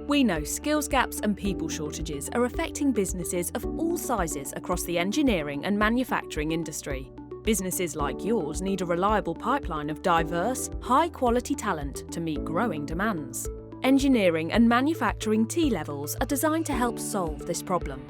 We know skills gaps and people shortages are affecting businesses of all sizes across the engineering and manufacturing industry. Businesses like yours need a reliable pipeline of diverse, high-quality talent to meet growing demands. Engineering and manufacturing T-levels are designed to help solve this problem.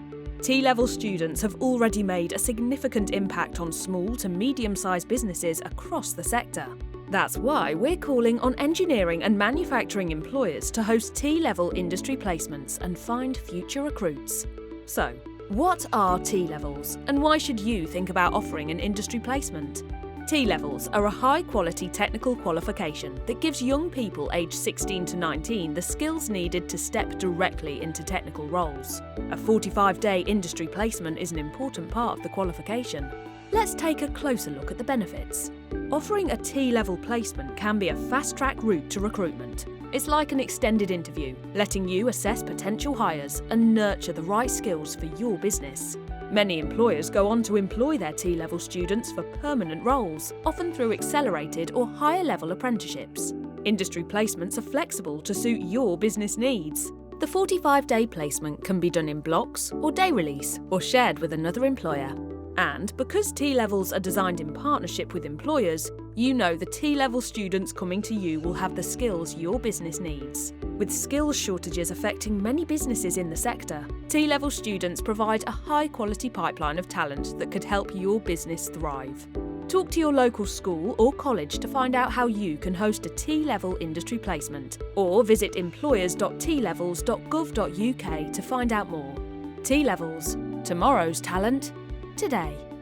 T-level students have already made a significant impact on small to medium-sized businesses across the sector. That's why we're calling on engineering and manufacturing employers to host T-level industry placements and find future recruits. So, what are T-levels and why should you think about offering an industry placement? T-levels are a high-quality technical qualification that gives young people aged 16 to 19 the skills needed to step directly into technical roles. A 45-day industry placement is an important part of the qualification. Let's take a closer look at the benefits. Offering a T-level placement can be a fast-track route to recruitment. It's like an extended interview, letting you assess potential hires and nurture the right skills for your business. Many employers go on to employ their T-level students for permanent roles, often through accelerated or higher-level apprenticeships. Industry placements are flexible to suit your business needs. The 45-day placement can be done in blocks or day release or shared with another employer. And because T-levels are designed in partnership with employers, you know the T-level students coming to you will have the skills your business needs. With skills shortages affecting many businesses in the sector, T-level students provide a high-quality pipeline of talent that could help your business thrive. Talk to your local school or college to find out how you can host a T-level industry placement, or visit employers.tlevels.gov.uk to find out more. T-levels, tomorrow's talent, today.